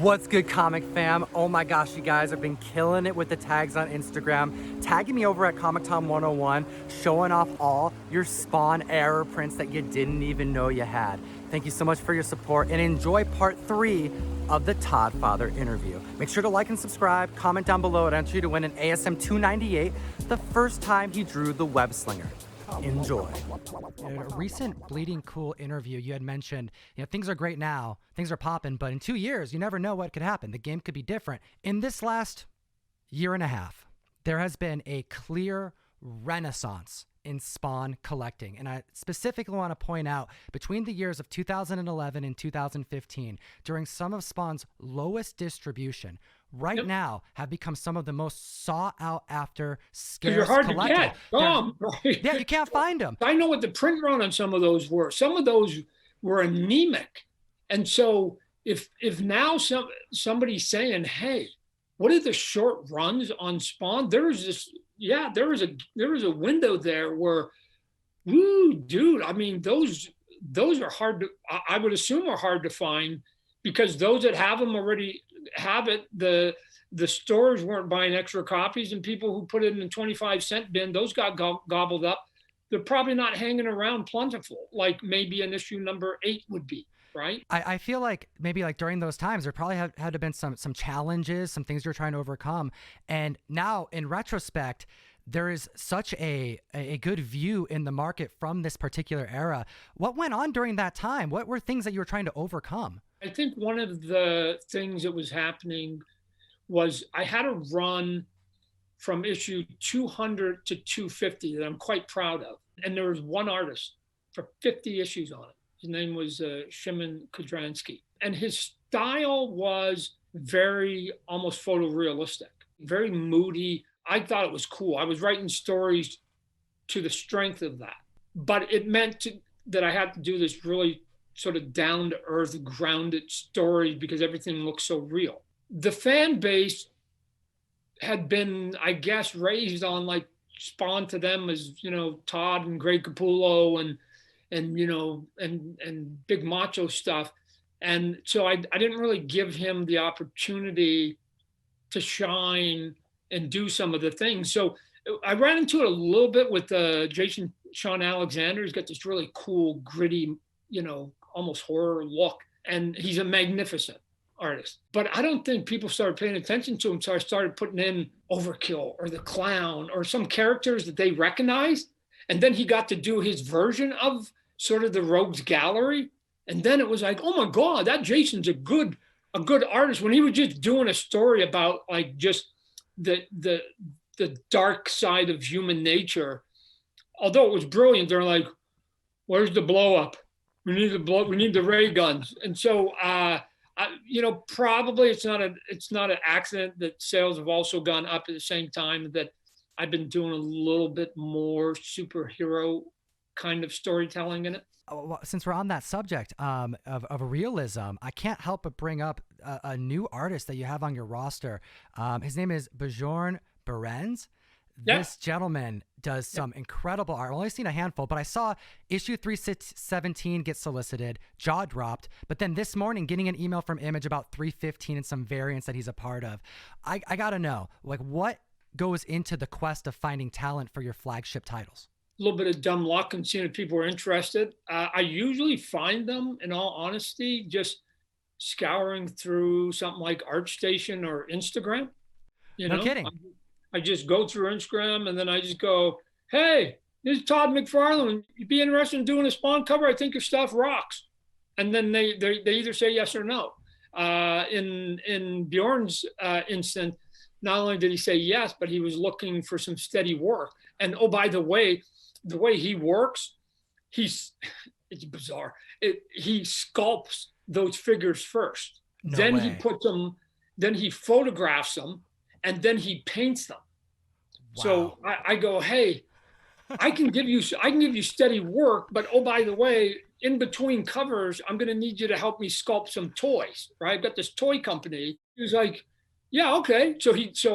What's good, comic fam? Oh my gosh, you guys have been killing it with the tags on Instagram, tagging me over at ComicTom101, showing off all your Spawn error prints that you didn't even know you had. Thank you so much for your support, and enjoy part 3 of the Todd Father interview. Make sure to like and subscribe, comment down below, and enter you to win an ASM 298, the first time he drew the Web Slinger. Enjoy. In a recent Bleeding Cool interview, you had mentioned, things are great now, things are popping, but in 2 years, you never know what could happen. The game could be different. In this last year and a half, there has been a clear renaissance in Spawn collecting. And I specifically want to point out, between the years of 2011 and 2015, during some of Spawn's lowest distribution, right now have become some of the most sought out after scarce you're hard collectible. to get. Right? Yeah, you can't find them. I know what the print run on some of those were. Some of those were anemic. And so if now somebody's saying, hey, what are the short runs on Spawn? There was a window there where, woo, dude, I mean, those are hard to, I would assume are hard to find, because those that have them already have it. The stores weren't buying extra copies, and people who put it in a 25-cent bin, those got gobbled up. They're probably not hanging around plentiful like maybe an issue number 8 would be, right? I feel like maybe like during those times, there probably had to have been some challenges, some things you're trying to overcome. And now in retrospect, there is such a good view in the market from this particular era. What went on during that time? What were things that you were trying to overcome? I think one of the things that was happening was I had a run from issue 200 to 250 that I'm quite proud of. And there was one artist for 50 issues on it. His name was Shimon Kudransky. And his style was very almost photorealistic, very moody. I thought it was cool. I was writing stories to the strength of that. But it meant that I had to do this really sort of down-to-earth, grounded story because everything looked so real. The fan base had been, I guess, raised on like Spawn to them as, Todd and Greg Capullo and big macho stuff. And so I didn't really give him the opportunity to shine and do some of the things. So I ran into it a little bit with Jason Sean Alexander. He's got this really cool, gritty, almost horror look. And he's a magnificent artist. But I don't think people started paying attention to him. So I started putting in Overkill or the Clown or some characters that they recognized. And then he got to do his version of sort of the Rogues Gallery. And then it was like, oh my God, that Jason's a good artist. When he was just doing a story about like just the dark side of human nature, although it was brilliant, they're like, where's the blow up? We need the ray guns. And so, probably it's not an accident that sales have also gone up at the same time that I've been doing a little bit more superhero kind of storytelling in it. Since we're on that subject of realism, I can't help but bring up a new artist that you have on your roster. His name is Bjorn Berens. Yeah. This gentleman does some incredible art. I've only seen a handful, but I saw issue 317 get solicited, jaw dropped. But then this morning, getting an email from Image about 315 and some variants that he's a part of. I got to know, like, what goes into the quest of finding talent for your flagship titles? A little bit of dumb luck and seeing if people are interested. I usually find them, in all honesty, just scouring through something like ArtStation or Instagram. No kidding. I just go through Instagram and then I just go, hey, this is Todd McFarlane. You'd be interested in doing a Spawn cover? I think your stuff rocks. And then they either say yes or no. In Bjorn's instance, not only did he say yes, but he was looking for some steady work. And oh, by the way he works, it's bizarre. He sculpts those figures first. No then way. He puts them, then he photographs them, and then he paints them. Wow. So I go, hey, I can give you steady work, but oh, by the way, in between covers, I'm going to need you to help me sculpt some toys, right? I've got this toy company. He was like, yeah, okay. So he's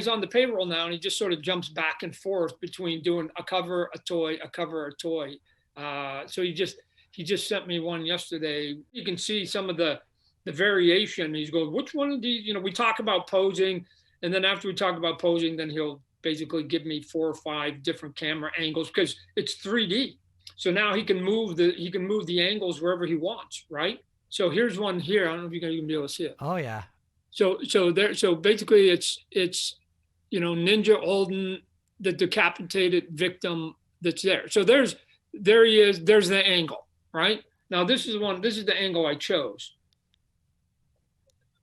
on the payroll now, and he just sort of jumps back and forth between doing a cover, a toy, a cover, a toy. So he just sent me one yesterday. You can see some of the the variation. He's going, which one of these, we talk about posing. And then after we talk about posing, then he'll basically give me 4 or 5 different camera angles because it's 3D. So now he can move the angles wherever he wants, right? So here's one here. I don't know if you're gonna even be able to see it. Oh yeah. So basically it's Ninja Olden, the decapitated victim that's there. So there he is. There's the angle, right? Now this is the angle I chose,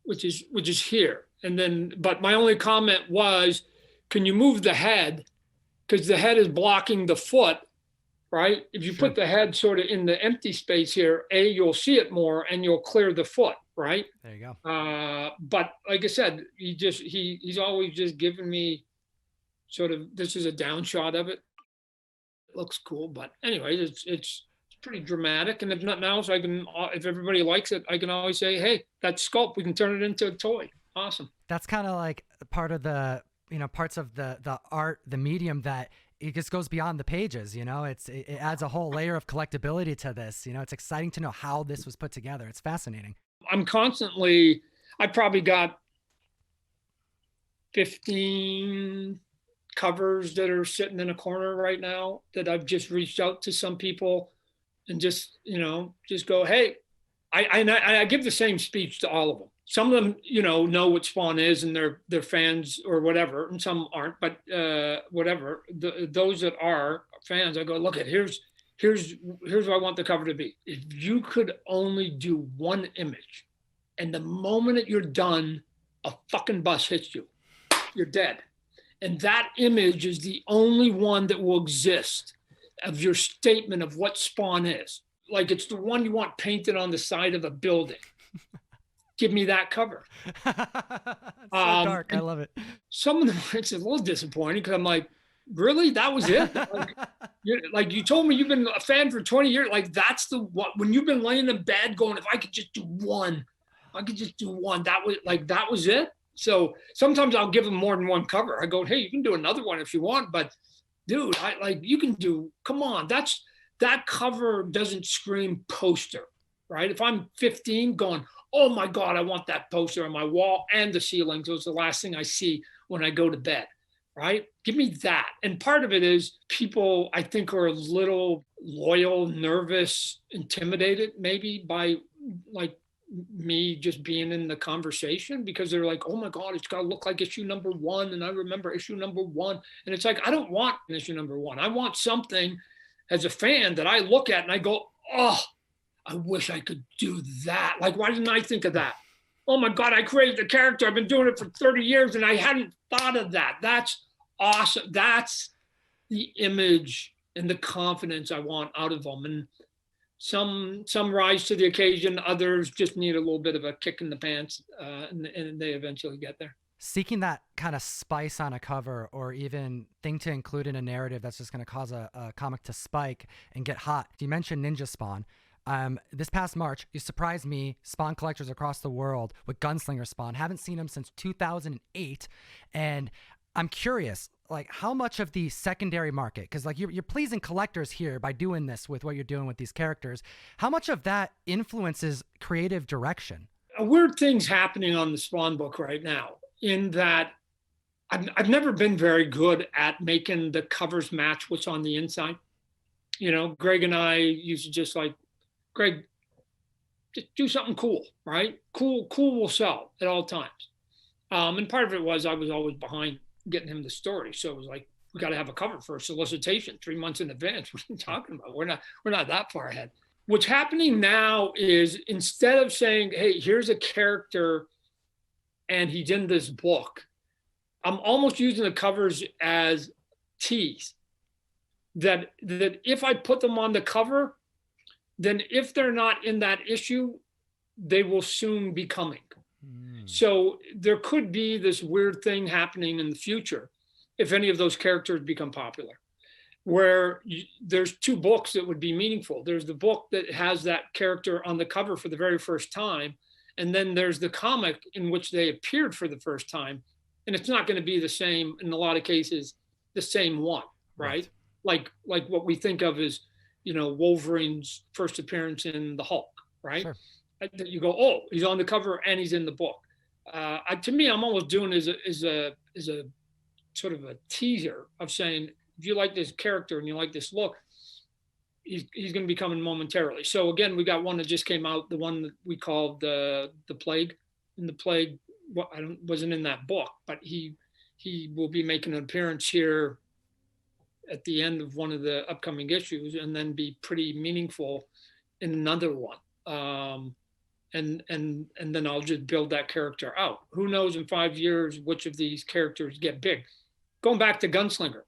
which is here. And then, but my only comment was, can you move the head? Because the head is blocking the foot, right? If you put the head sort of in the empty space here, you'll see it more and you'll clear the foot, right? There you go. But like I said, he's always just given me sort of, this is a down shot of it. It looks cool, but anyway, it's pretty dramatic. And if nothing else, if everybody likes it, I can always say, hey, that sculpt, we can turn it into a toy. Awesome. That's kind of like part of the, parts of the art, the medium that it just goes beyond the pages, it adds a whole layer of collectability to this. It's exciting to know how this was put together. It's fascinating. I probably got 15 covers that are sitting in a corner right now that I've just reached out to some people and just go, hey, I give the same speech to all of them. Some of them, know what Spawn is and they're fans or whatever, and some aren't, but whatever. Those that are fans, I go, look at here's what I want the cover to be. If you could only do one image, and the moment that you're done, a fucking bus hits you, you're dead. And that image is the only one that will exist of your statement of what Spawn is. Like it's the one you want painted on the side of a building. Give me that cover. So dark. I love it. Some of them, it's a little disappointing because I'm like, really? That was it? Like you told me you've been a fan for 20 years. Like that's when you've been laying in bed going, if I could just do one, that was it. So sometimes I'll give them more than one cover. I go, hey, you can do another one if you want, but dude, you can do, come on. That cover doesn't scream poster, right? If I'm 15 going, oh my God, I want that poster on my wall and the ceilings. It was the last thing I see when I go to bed, right? Give me that. And part of it is people, I think, are a little loyal, nervous, intimidated maybe by like me just being in the conversation because they're like, oh my God, it's got to look like issue number 1. And I remember issue number 1. And it's like, I don't want issue number 1. I want something as a fan that I look at and I go, oh, I wish I could do that. Like, why didn't I think of that? Oh my God, I created the character. I've been doing it for 30 years and I hadn't thought of that. That's awesome. That's the image and the confidence I want out of them. And some rise to the occasion. Others just need a little bit of a kick in the pants and they eventually get there. Seeking that kind of spice on a cover or even thing to include in a narrative that's just going to cause a comic to spike and get hot. You mentioned Ninja Spawn. This past March, you surprised me, Spawn collectors across the world, with Gunslinger Spawn. Haven't seen him since 2008. And I'm curious, like, how much of the secondary market, because like you're pleasing collectors here by doing this with what you're doing with these characters, how much of that influences creative direction? A weird thing's happening on the Spawn book right now in that I've never been very good at making the covers match what's on the inside. Greg and I used to just like, Greg, just do something cool, right? Cool will sell at all times. And part of it was I was always behind getting him the story. So it was like, we got to have a cover for a solicitation 3 months in advance. What are you talking about? We're not that far ahead. What's happening now is instead of saying, hey, here's a character and he's in this book, I'm almost using the covers as tease. That if I put them on the cover, then if they're not in that issue, they will soon be coming. So there could be this weird thing happening in the future if any of those characters become popular, where there's 2 books that would be meaningful. There's the book that has that character on the cover for the very first time, and then there's the comic in which they appeared for the first time. And it's not going to be the same, in a lot of cases, the same one, right? Like what we think of as, Wolverine's first appearance in the Hulk, right? Sure. that you go, oh, he's on the cover and he's in the book. To me, I'm almost doing is a sort of a teaser of saying, if you like this character and you like this look, he's going to be coming momentarily. So again, we got one that just came out, the one that we called the Plague. And the Plague wasn't in that book, but he will be making an appearance here at the end of one of the upcoming issues, and then be pretty meaningful in another one. And then I'll just build that character out. Who knows in 5 years which of these characters get big. Going back to Gunslinger,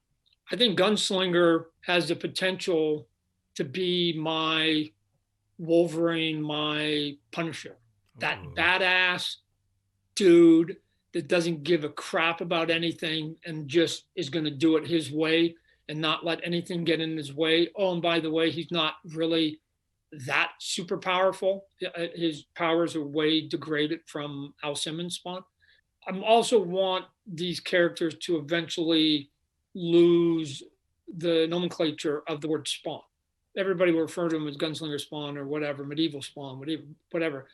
I think Gunslinger has the potential to be my Wolverine, my Punisher. That badass dude that doesn't give a crap about anything and just is going to do it his way and not let anything get in his way. Oh, and by the way, he's not really that super powerful. His powers are way degraded from Al Simmons' Spawn. I also want these characters to eventually lose the nomenclature of the word Spawn. Everybody will refer to him as Gunslinger Spawn or whatever, medieval Spawn, whatever.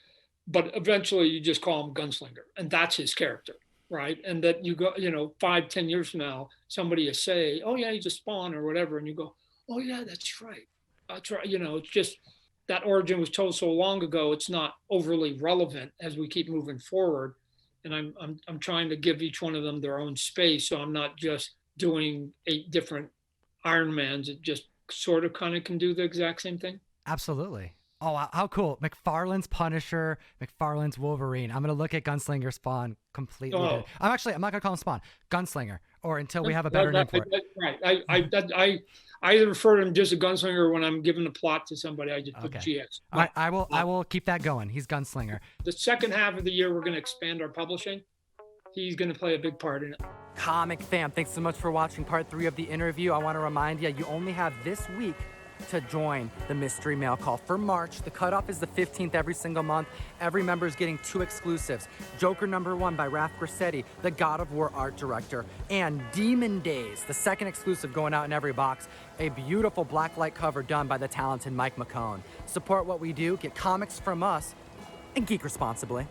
But eventually you just call him Gunslinger, and that's his character, right? And that you go, 5-10 years from now, somebody will say, oh yeah, he's a Spawn or whatever. And you go, oh yeah, that's right. That's right. It's just that origin was told so long ago, it's not overly relevant as we keep moving forward. And I'm trying to give each one of them their own space. So I'm not just doing 8 different Iron Mans. It just sort of kind of can do the exact same thing. Absolutely. Oh, wow, how cool. McFarlane's Punisher, McFarlane's Wolverine. I'm going to look at Gunslinger Spawn completely. Oh. I'm not going to call him Spawn. Gunslinger, or until we have a better name for it. Right. I refer to him just as Gunslinger when I'm giving a plot to somebody. I just put GX. All right, I will keep that going. He's Gunslinger. The second half of the year, we're going to expand our publishing. He's going to play a big part in it. Comic fam, thanks so much for watching part 3 of the interview. I want to remind you, you only have this week to join the mystery mail call for March. The cutoff is the 15th every single month. Every member is getting 2 exclusives. Joker #1 by Raph Grassetti, the God of War art director, and Demon Days, the second exclusive going out in every box. A beautiful blacklight cover done by the talented Mike McCone. Support what we do, get comics from us, and geek responsibly.